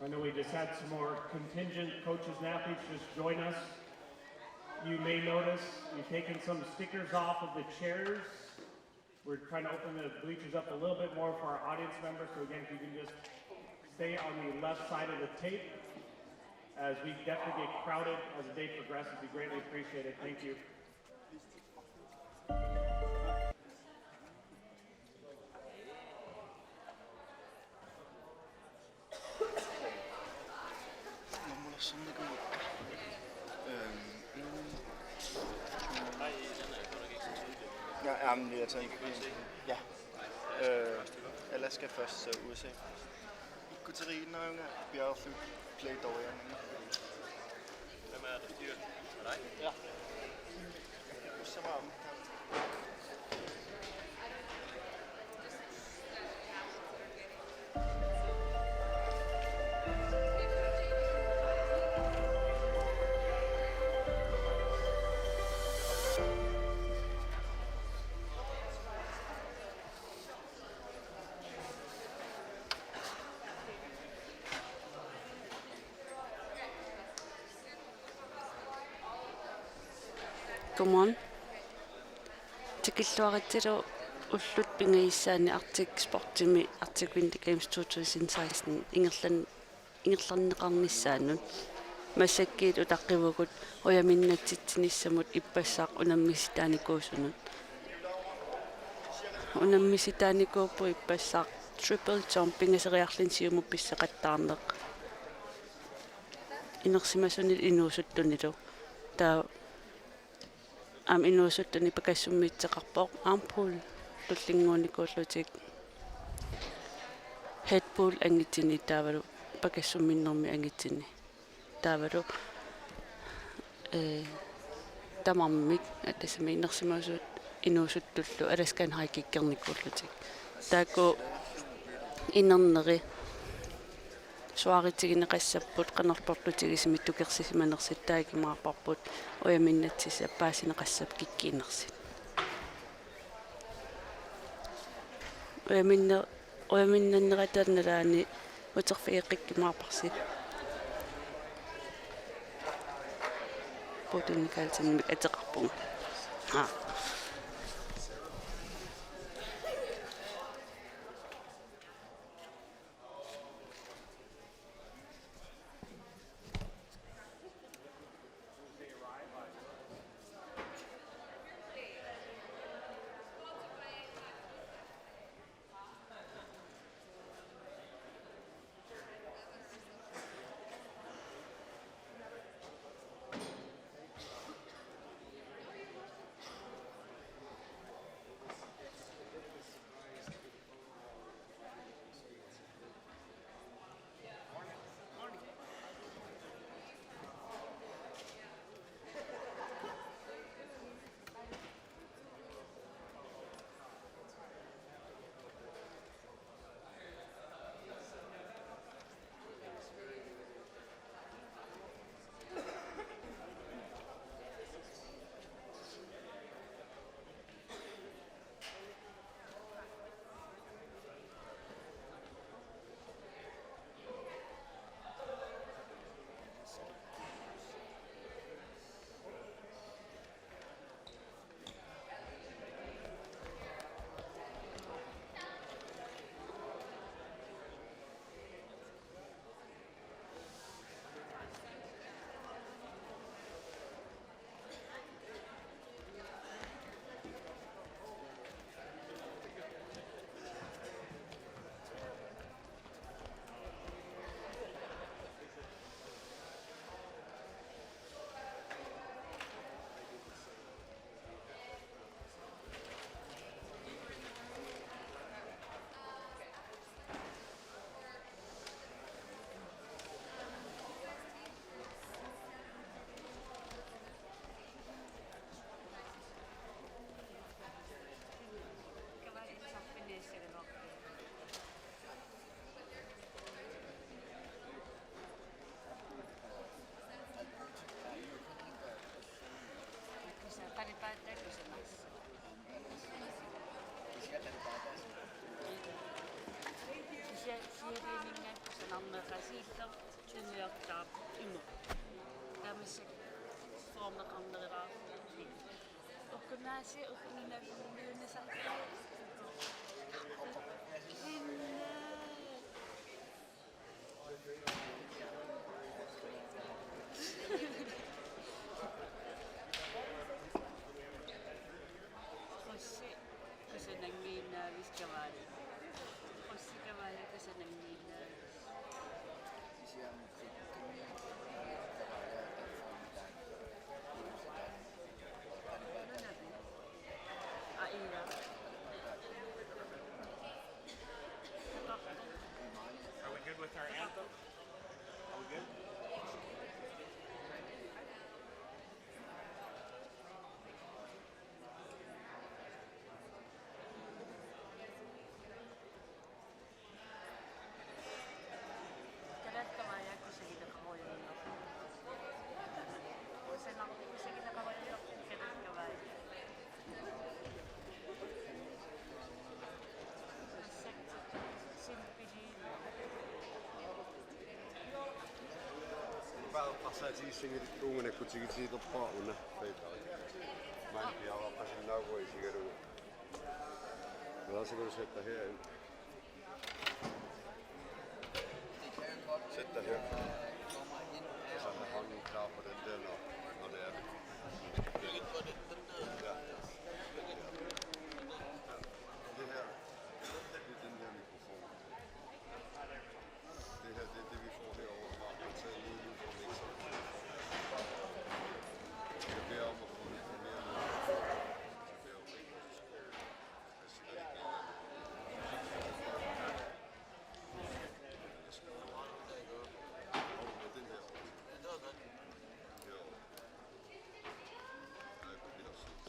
I know we just had some more contingent coaches and athletes just join us. You may notice we've taken some stickers off of the chairs. We're trying to open the bleachers up a little bit more for our audience members. So again, if you can just stay on the left side of the tape, as we definitely get crowded as the day progresses, we greatly appreciate it. Thank you. Ja, men jeg tænker, ja. Eller skal først USA. Katarina, Bjørfug, Play Dorian. Hvem er det? Dyr? Er dig? Ja. Så var den. Godmorgen. Tikilluarittilu ullut pingaissaani Arctic Sportimi Arctic Winter Games 2016 ingerlarneqarnissaannut массаккиит утаққивгут уяминнатситсинissamут иппассаақ унаммиситааникуусунут унаммиситааникууппу иппассаақ triple jump пингасериарлин сиуму писсеқаттаарнеқ инерсимасунит инуусуттунилу таа ам инуусуттуни пакассуммиитсеқарпоқ армпул туллингууникууллутик headpool ангитсини таавалу пакассумминнэрми ангитсини таавалу тамармик атасами инерсимаусут инуусуттуллу аласкан хайкиккерникууллутик тааку инернери суаритигинеқассаппут қанерпортутигисими тукерсисиманерсит таагимаарпарпут уяминнатсиса паасинеқассап киккиинерсит уяминнаннератаанналаани утерфиеққиккимаарпарсит потуникаалтинмик атеқарпуг Sanammerasiillam tunniortaap imu. Tamassak formner qamneriraa. Ukkunaasi ukkuninavinnunasartaa. Qussi kusanangiinaaviskavaali. Qussikavaali kusanangiinaavis. Aira. Are we good with our anthem? Are we good? Kadagkamaya kusaginakahoyonno. Kusaginakahoyonno kadagkamaya. Bare passaati singe ungene kutsigi toppa una feita. Man piava pasin nauoi sigeru. Vad ska du sätta här? Sätta här. Och sen har han klar på den delen och det är. Ja. Det här. Det är den här mikrofonen. Det här det vi får här over marken til lige på mixeren. Jeg beder om at få lidt mere med. Jeg beder om ikke at skåle. Jeg siger ikke mere. Jeg skal gøre med den her. Jo. Nej, på det er sødt.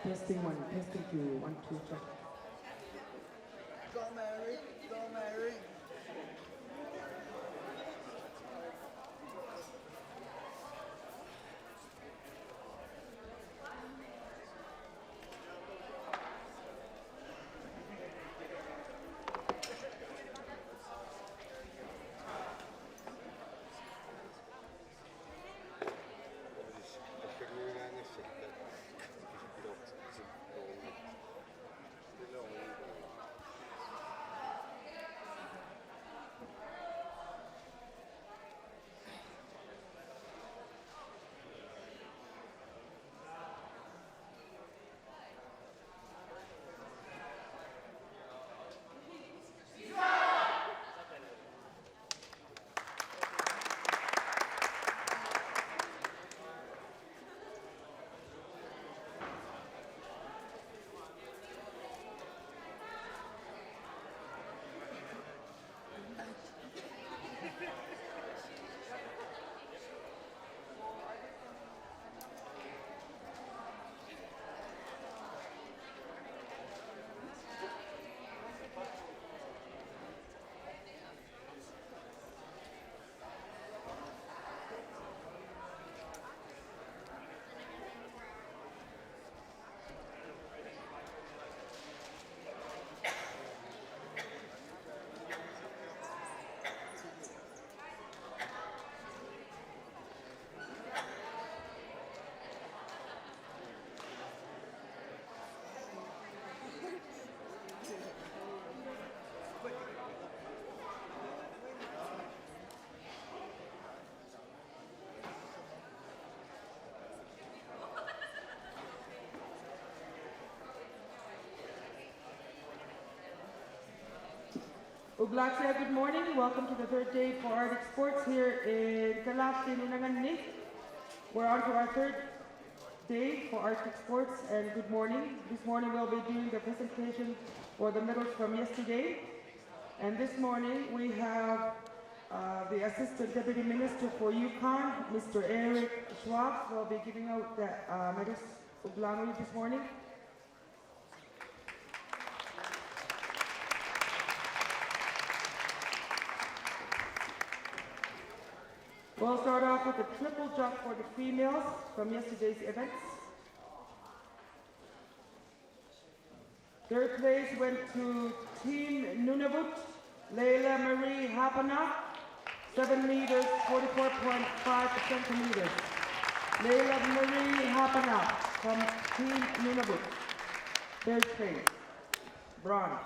Testing one, testing two, 1, 2, check. Go Mary, go Mary. Uglaxia, good morning. Welcome to the third day for Arctic Sports here in Calafate, Nunanganni. We're on to our third day for Arctic Sports, and good morning. This morning we'll be doing the presentation for the medals from yesterday. And this morning we have the Assistant Deputy Minister for Yukon, Mr. Eric Schwab, will be giving out the medals of Uglanwi this morning. We'll start off with the triple jump for the females from yesterday's events. Third place went to Team Nunavut, Leila Marie Hapana, 7 meters, 44.5 centimeters. Leila Marie Hapana from Team Nunavut. Third place, bronze.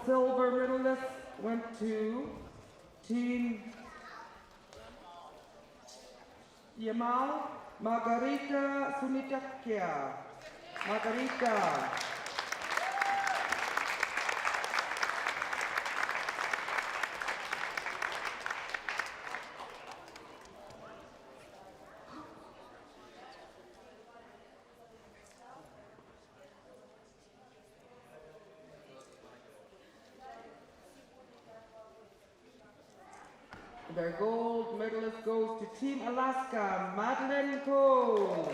Silver medalist went to Team Yamal Margarita Sunitakia. Margarita. The gold medalist goes to Team Alaska, Madeline Cole.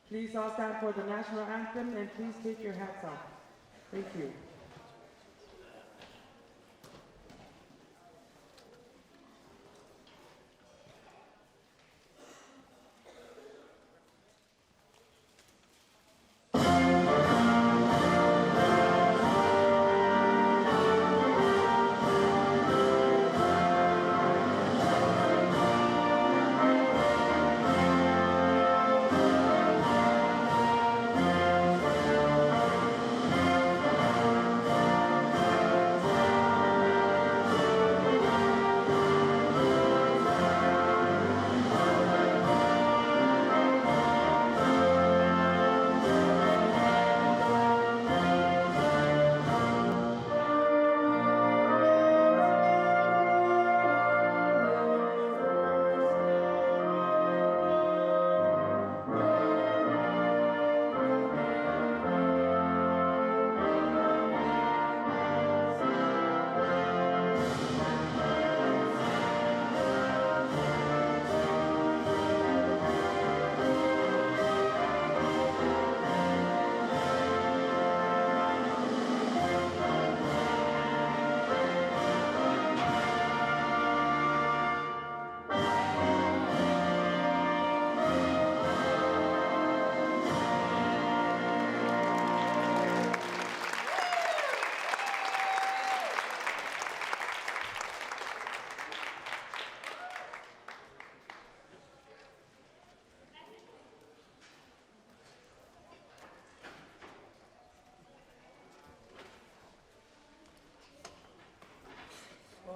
Please all stand for the national anthem and please take your hats off. Thank you.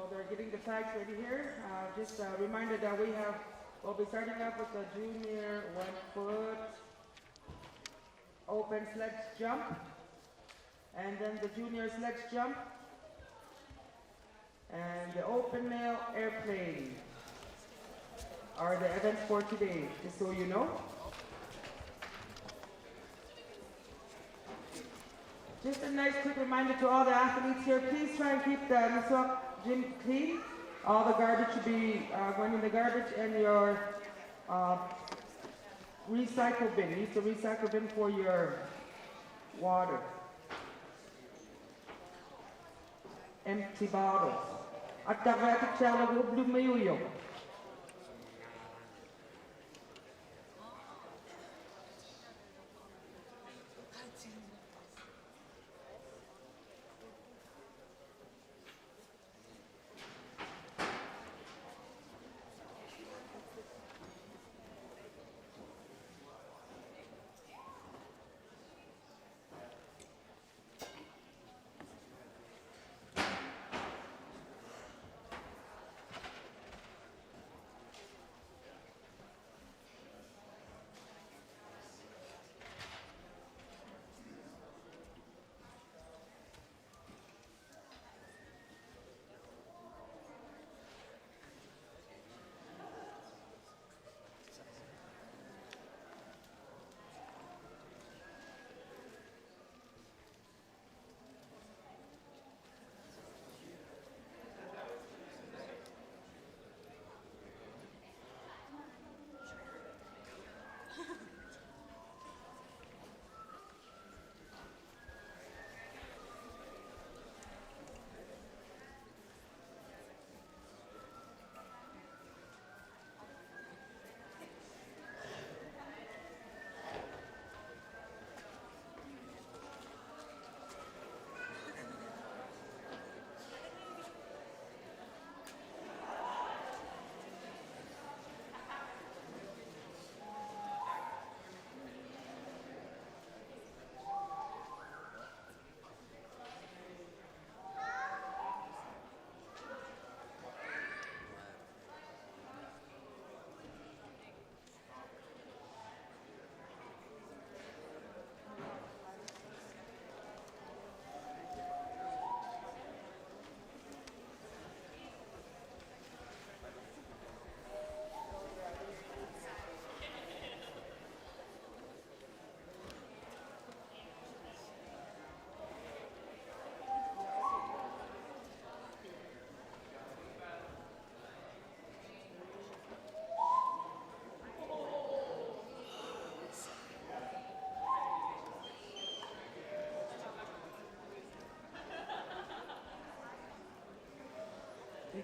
They're getting the flags ready here. Just a reminder that we'll be starting off with the junior 1 foot open sledge jump, and then the junior sledge jump, and the open male airplane are the events for today, just so you know. Just a nice quick reminder to all the athletes here, please try and keep the Nisuak gym clean. All the garbage should be going in the garbage, and your recycle bin. Use the recycle bin for your water. empty bottles. At dagat siya nag-ublog mayuyo.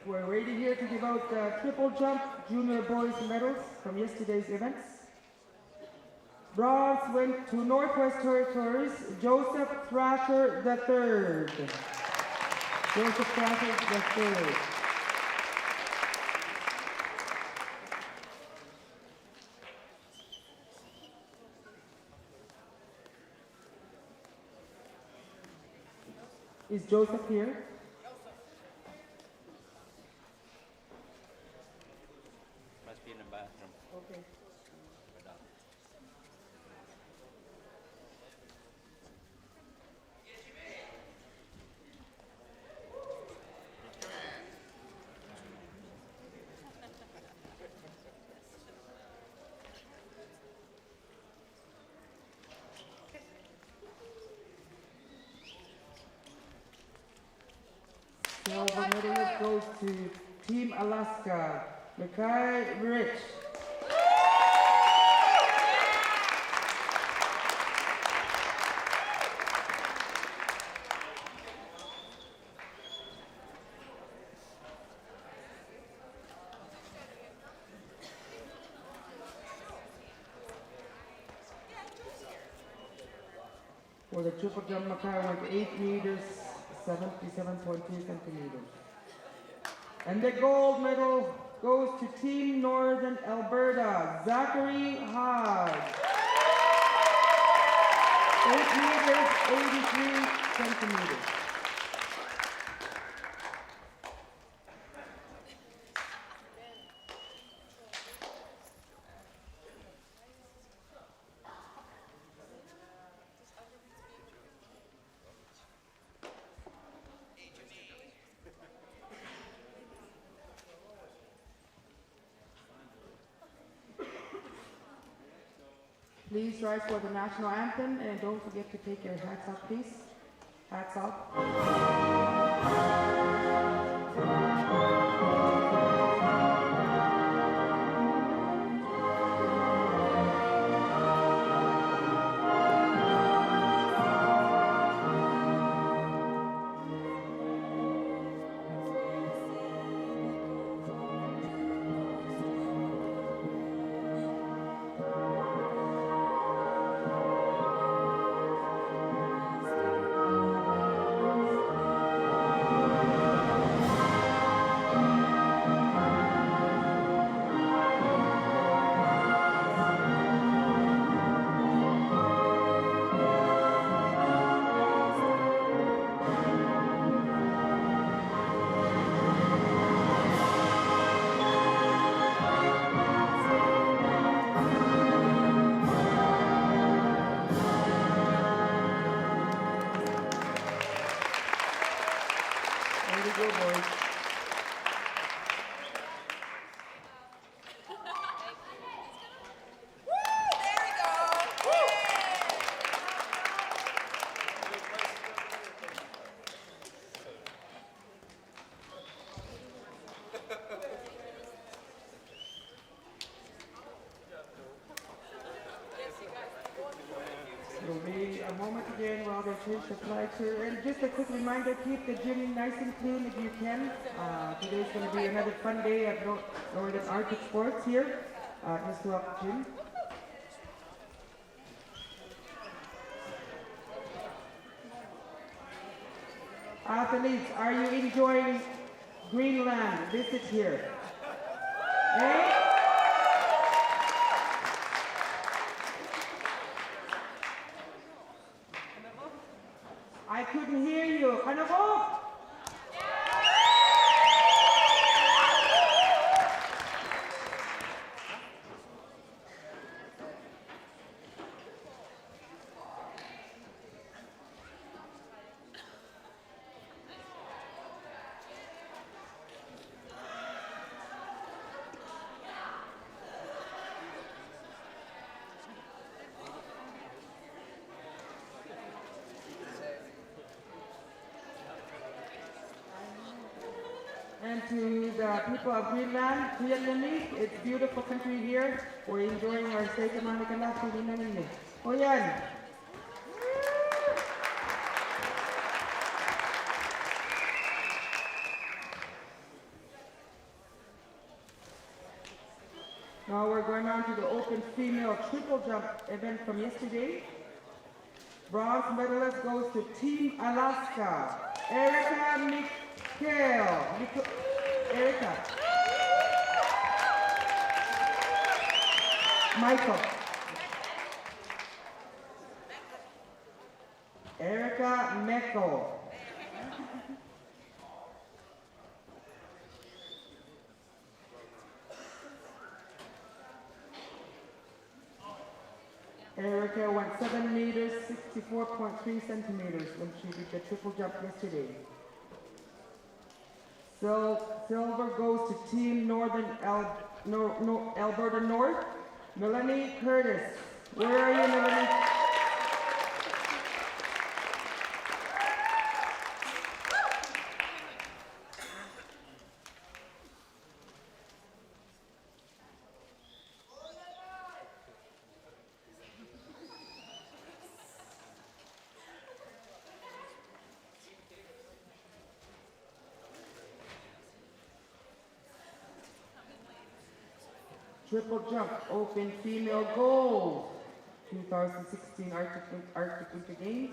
We're waiting here to give out triple jump junior boys medals from yesterday's events. Bronze went to Northwest Territories, Joseph Thrasher III. Joseph Thrasher III. Is Joseph here? Must be in the bathroom. Okay. Silver medal goes to Team Alaska, Mackay Rich. For the triple jump, Mackay went 8 meters, 77.2 centimeters. And the gold medal goes to Team Northern Alberta, Zachary Hodge. 8 meters, 83 centimeters. Please rise for the national anthem and don't forget to take your hats off, please. Hats off. again while they change the flag here. And just a quick reminder, keep the gym nice and clean if you can. Today's going to be another fun day at Northern Arctic Sports here at Mr. Rock Gym. Athletes, are you enjoying Greenland visit here? Eh? I couldn't hear you. Ano po? And to the people of Greenland, Vietnamese, it's beautiful country here. We're enjoying our stay sa mga kanasa din namin. O yan. Now we're going on to the open female triple jump event from yesterday. Bronze medalist goes to Team Alaska. Erica Erica. Michael. Erica Meckel. Erica went 7 meters, 64.3 centimeters when she did the triple jump yesterday. Silver goes to Team Alberta North. Melanie Curtis. Where are you, Melanie? Triple jump, open female gold. 2016 Arctic Winter Games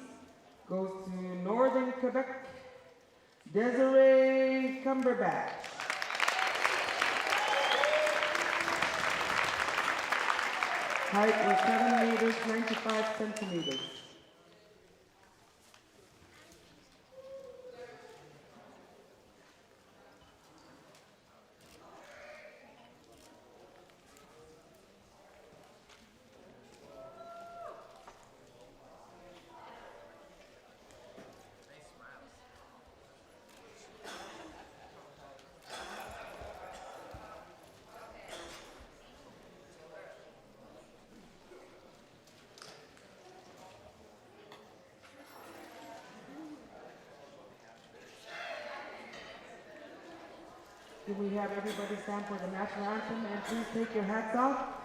goes to Northern Quebec. Desiree Cumberbatch. Height was 7 meters, 95 centimeters. Do we have everybody stand for the national anthem and please take your hats off?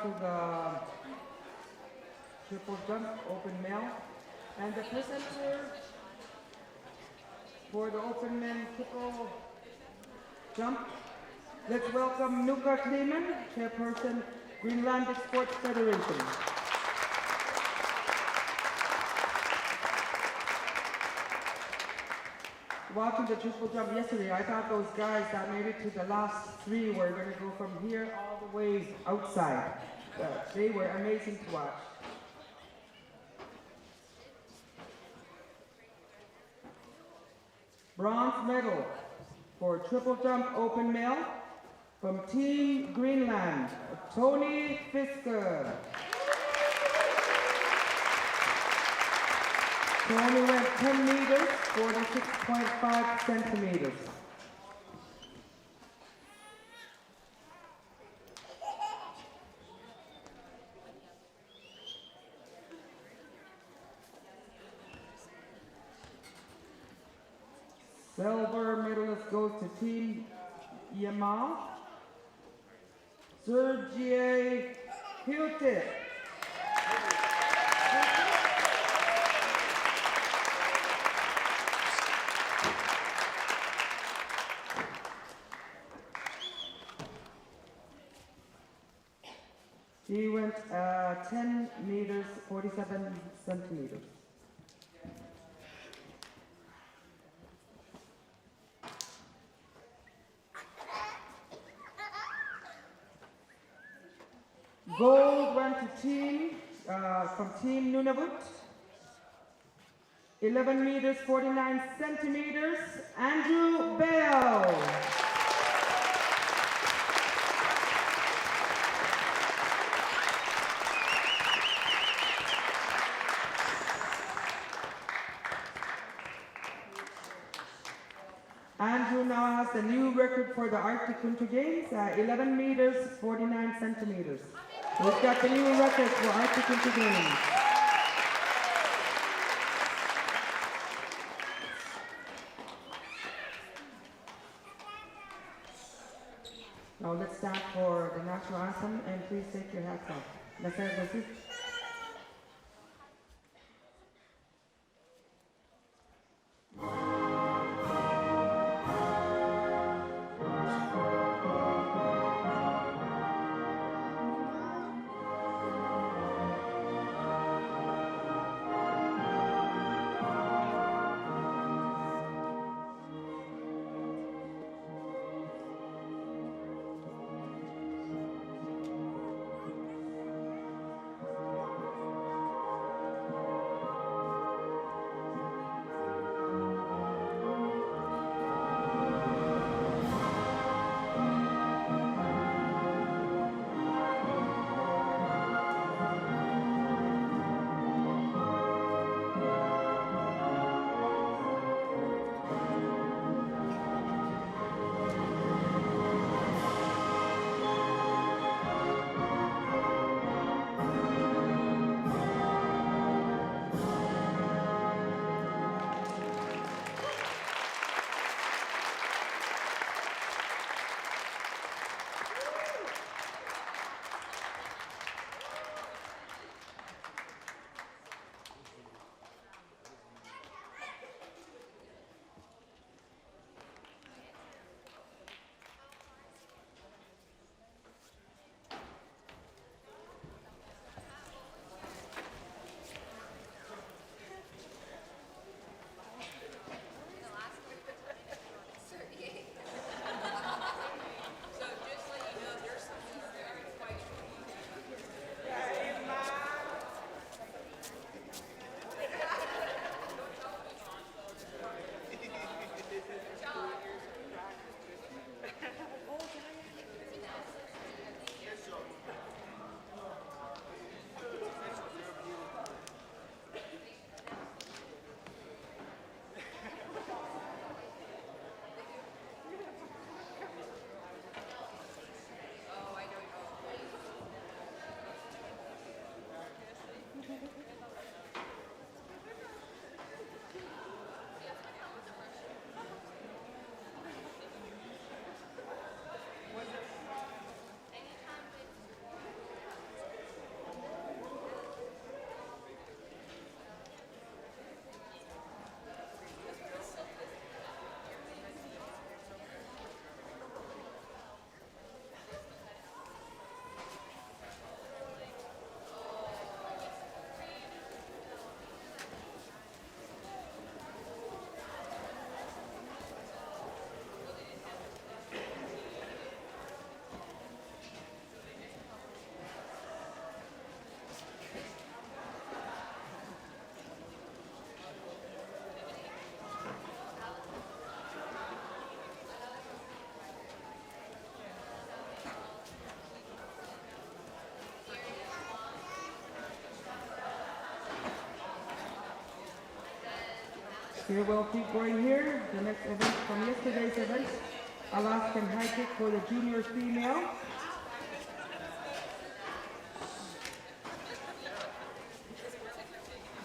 to the triple jump open male. And the presenter for the open men triple jump. Let's welcome Nuka Kleeman, Chairperson, Greenland Sports Federation. Watching the triple jump yesterday, I thought those guys that made it to the last three were going to go from here all the way outside. They were amazing to watch. Bronze medal for triple jump open male from Team Greenland, Tony Fisker. Tony went 10 meters, 46.5 centimeters. Silver medalist goes to Team Yamal, Sergei Hilton. He went 10 meters, 47 centimeters. Gold went to team, from Team Nunavut. 11 meters, 49 centimeters, Andrew Bell. Andrew now has the new record for the Arctic Winter Games, 11 meters, 49 centimeters. We've got the new record for Arctic Winter Games. Now let's stand for the national anthem and please take your hats off. La Serre Voici. Okay, we'll keep going here. The next event from yesterday's event, Alaskan high kick for the junior female.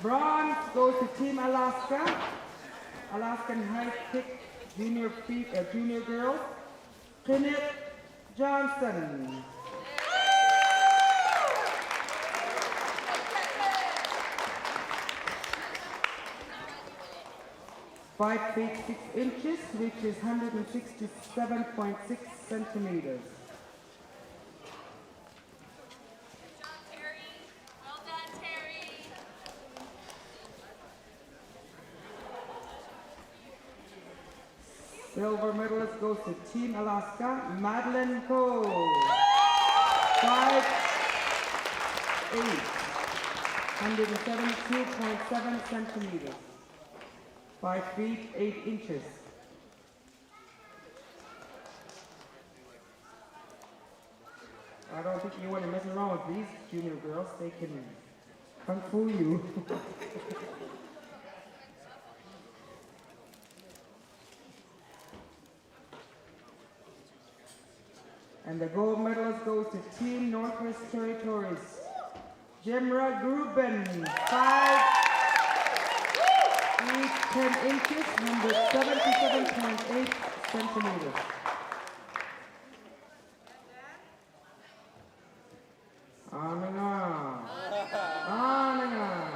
Bronze goes to Team Alaska. Alaskan high kick junior girls. Kenneth Johnson. 5 feet 6 inches, which is 167.6 centimeters. Well done, Terry. Silver medalist goes to Team Alaska, Madeline Cole. 5'8", 172.7 centimeters. 5 feet 8 inches. I don't think you want to mess around with these junior girls. They can kung fu you. And the gold medalist goes to Team Northwest Territories. Jemra Gruben, 5 feet 10 inches, 177.8 centimeters. On and on. On and on.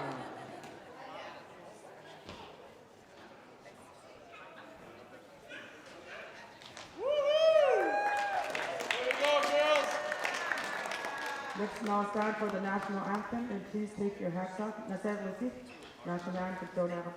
Let's now stand for the national anthem, and please take your hats off. Nasser Latif, national anthem, don't have a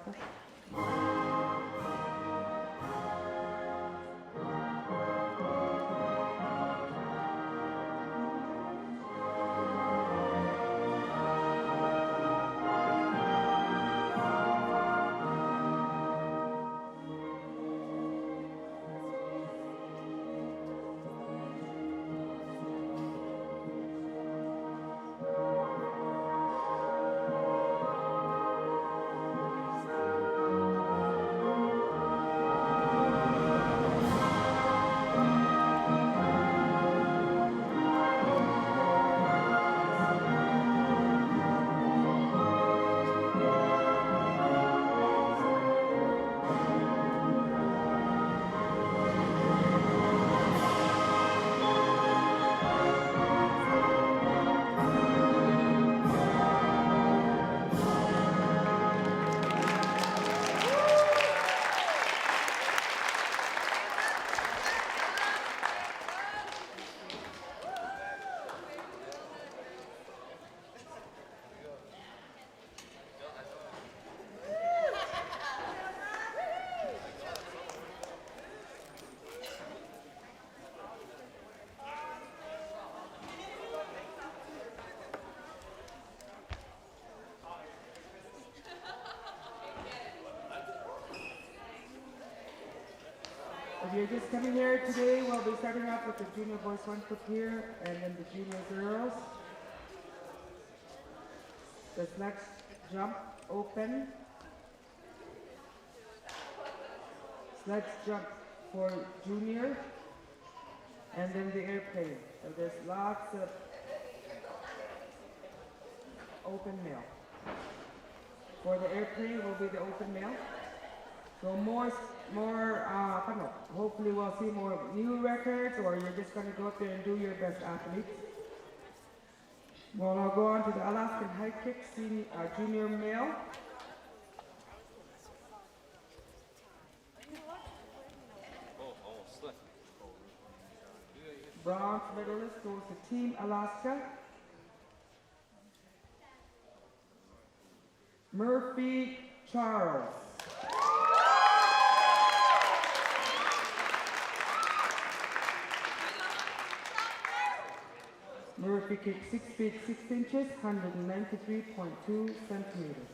If you're just coming here today, we'll be starting off with the junior boys 1 foot here, and then the junior girls. The sledge jump open. Sledge jump for junior, and then the airplane. So there's lots of open mail. For the airplane will be the open mail. So hopefully we'll see more new records, or you're just going to go up there and do your best, athletes. Well, I'll go on to the Alaskan high kick junior male. Bronze medalist goes to Team Alaska. Murphy Charles. Murphy kicked 6 feet 6 inches, 193.2 centimeters.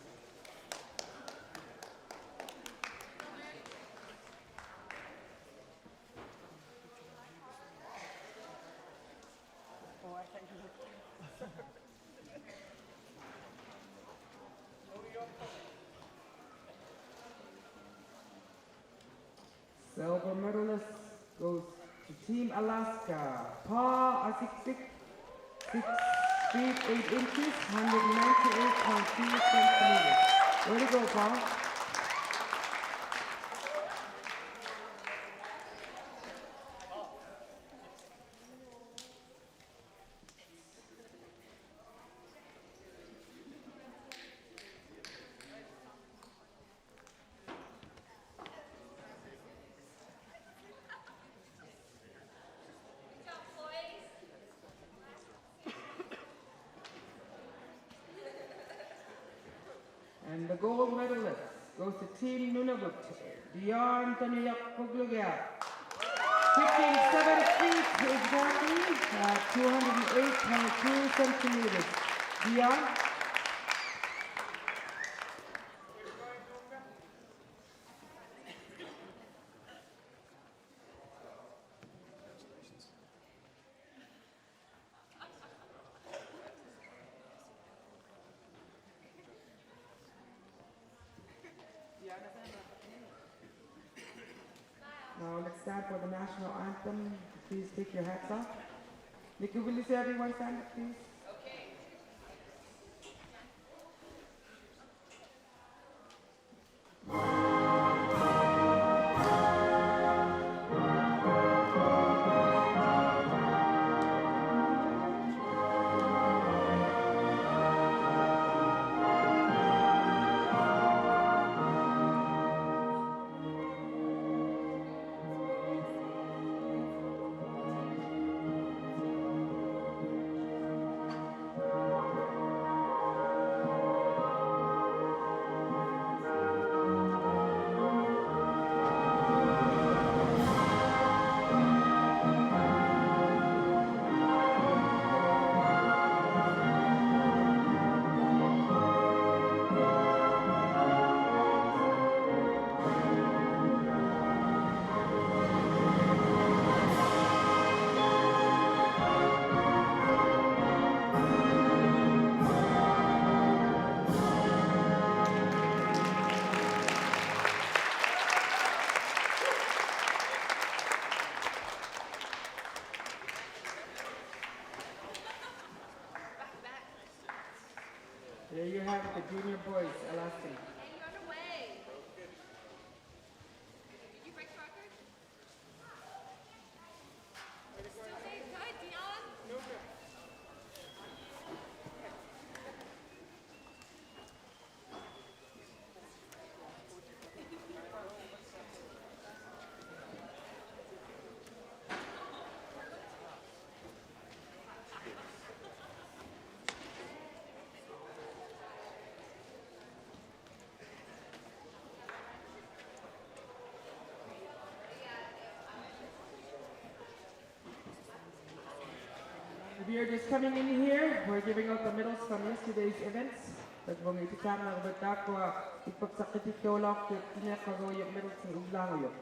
Silver medalist goes to Team Alaska. Pa Asiksik, 6 feet 8 inches, 198.2 centimeters. Way to go, Pa. And the gold medalist goes to Team Nunavut, Dion Taniyak Kuglugia. 57 feet exactly, 208.2 centimeters. Dion. Now let's stand for the national anthem. Please take your hats off. Nikki, will you say everyone stand up, please? There you have it, the junior boys, Alaska. Hey, you're on the way. Did you break the record? Still made good, Dion. If you're just coming in here, we're giving out the medals from yesterday's events. Tagbong itikama ng batakwa, ipagsakit ikaw lang, tinakago yung medals ng uglango yun.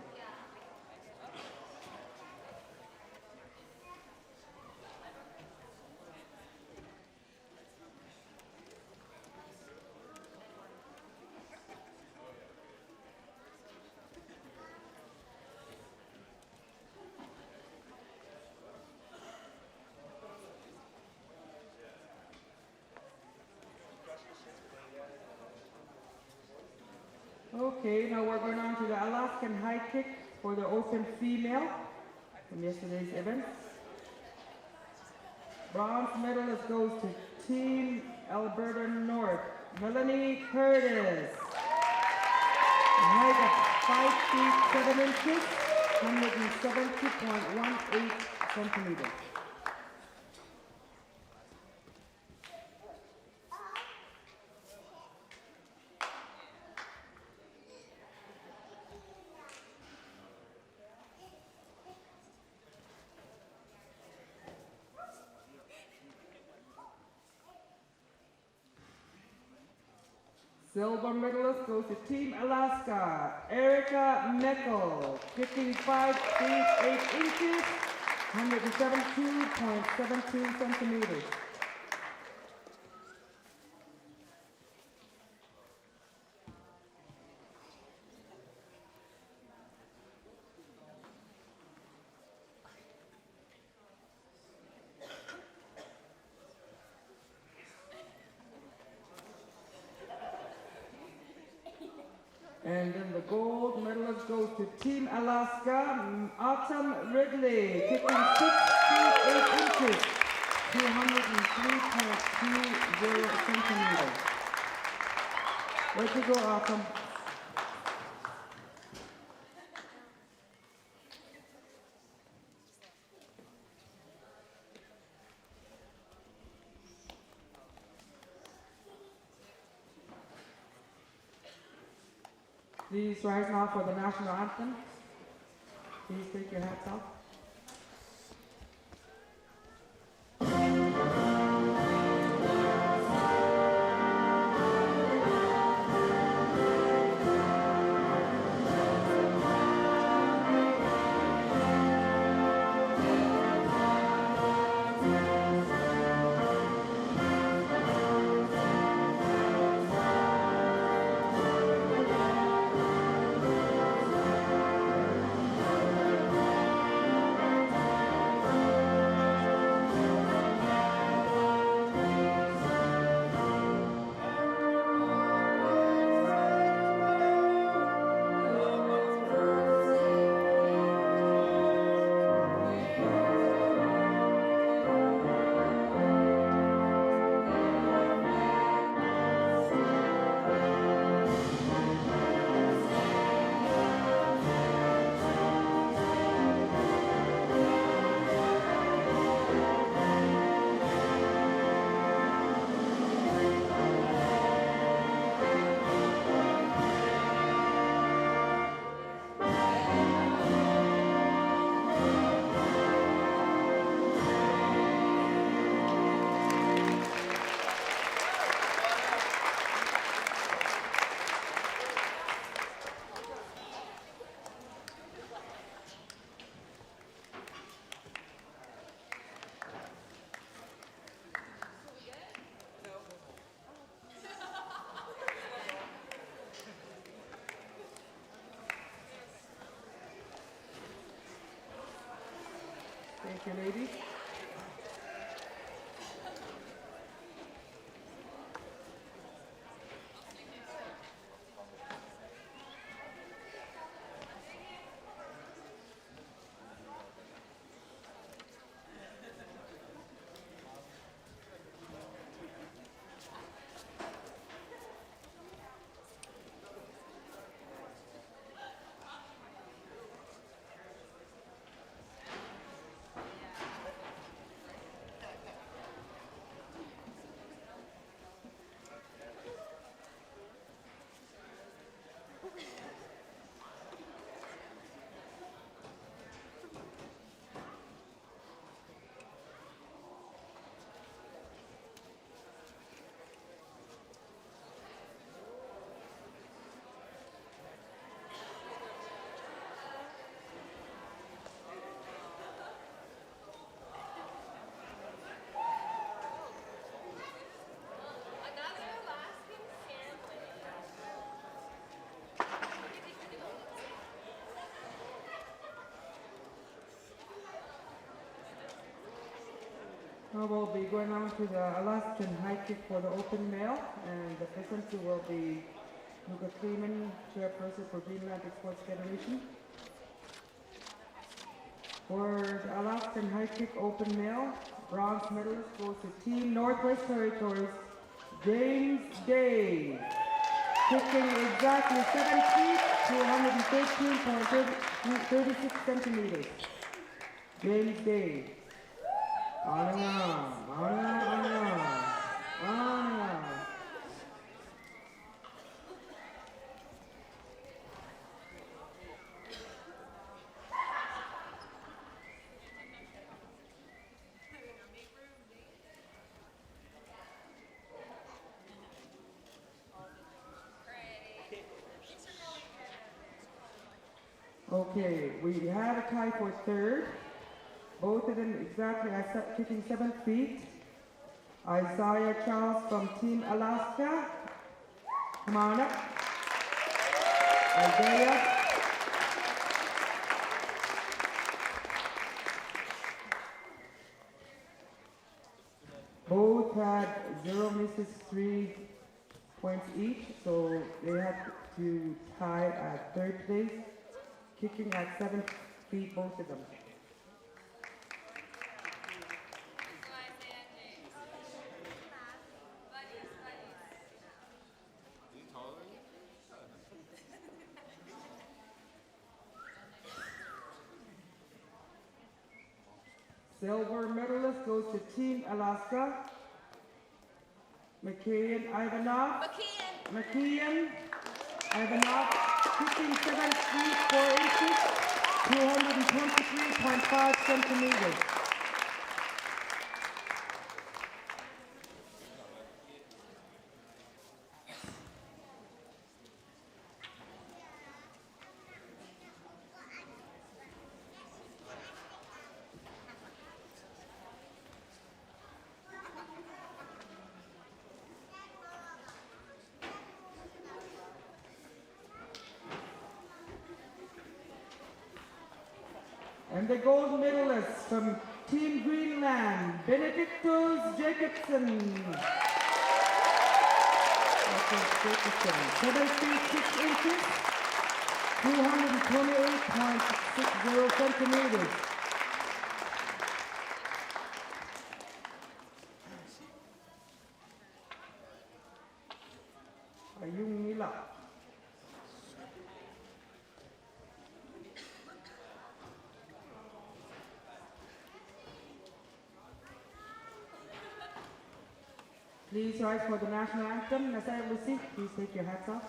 Okay, now we're going on to the Alaskan high kick for the open female from yesterday's events. Bronze medalist goes to Team Alberta North, Melanie Curtis. Height of 5 feet 7 inches, 170.18 centimeters. Silver medalist goes to Team Alaska, Erica Meckel, 55 feet 8 inches, 172.72 centimeters. And then the gold medalist goes to Team Alaska, Autumn Ridley, kicking 6 feet 8 inches, 203.20 centimeters. Where'd you go, Autumn? Please rise now for the national anthem. Please take your hats off. Thank you, ladies. Another Alaskan sandwich. Now we'll be going on to the Alaskan high kick for the open male, and the presenter will be Luca Freeman, chairperson for Green Atlantic Sports Federation. For the Alaskan high kick open male, bronze medalist goes to Team Northwest Territories, James Day, kicking exactly 7 feet to 113.36 centimeters. James Day. On and on, on and on, on and on, on and on. Okay, we have a tie for third. Both of them exactly kicking 7 feet. Isaiah Charles from Team Alaska. Come on up. Isaiah. Both had 0 misses, 3 points each, so they have to tie at third place, kicking at 7 feet, both of them. Silver medalist goes to Team Alaska. McKeon Ivanov. McKeon Ivanov, 57 feet 4 inches, 223.5 centimeters. And the gold medalist from Team Greenland, Benedictus Jacobson. 7 feet 6 inches, 228.60 centimeters. Ayung nila. Please rise for the national anthem. Nasir Lucy, please take your hats off.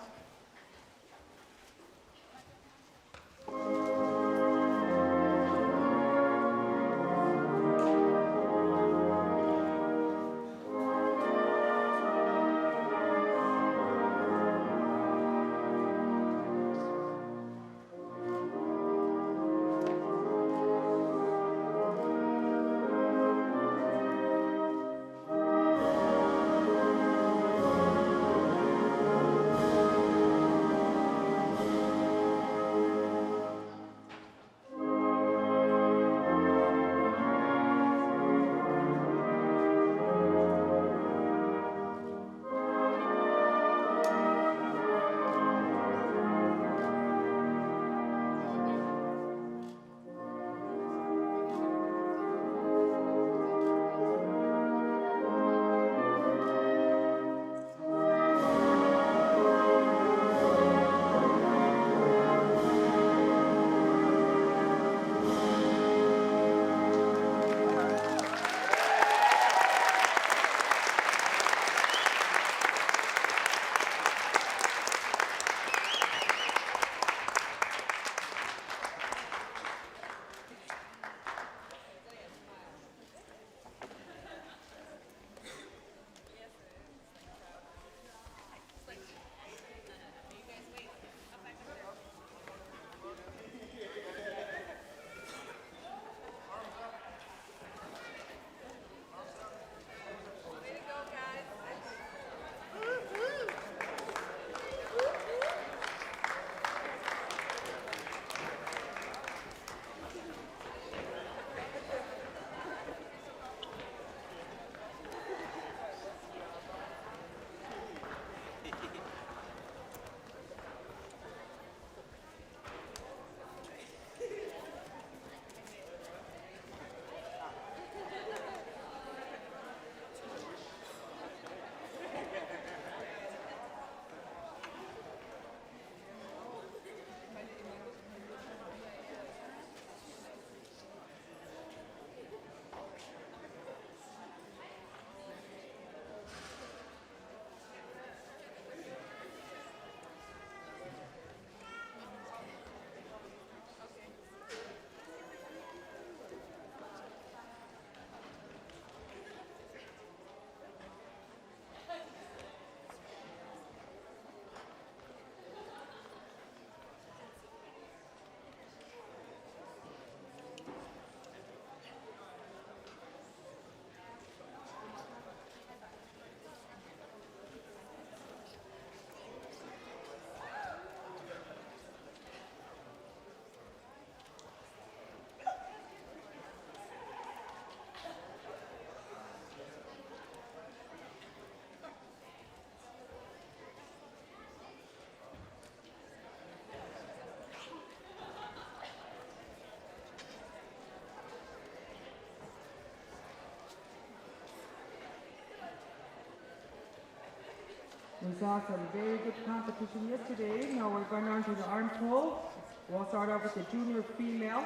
We saw some very good competition yesterday. Now we're going on to the arm pull. We'll start off with the junior female.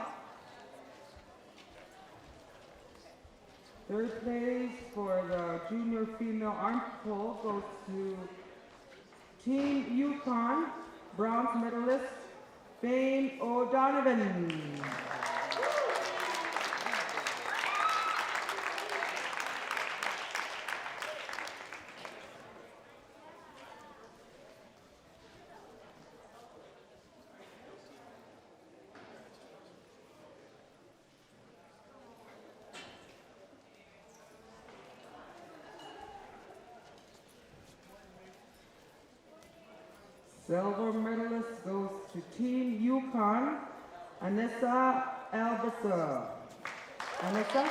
Third place for the junior female arm pull goes to Team Yukon, bronze medalist, Fane O'Donovan. Silver medalist goes to Team Yukon, Anissa Albisa. Anissa?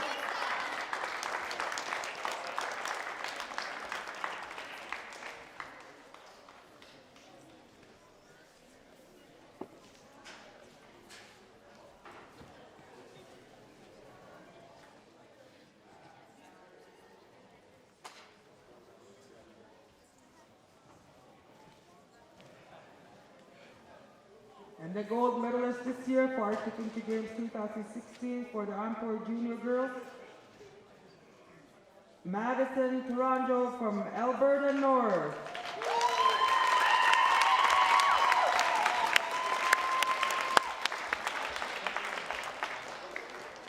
And the gold medalist this year for Arctic Winter Games 2016 for the Encore Junior Girls, Madison Toronjo from Alberta North.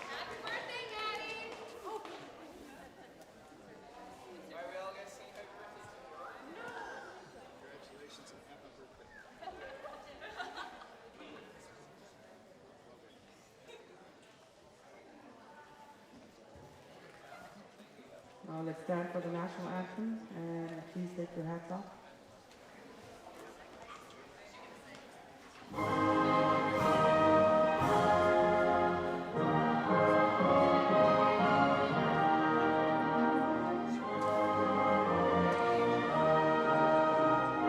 Happy birthday, Maddie! Now let's stand for the national anthem and please take your hats off.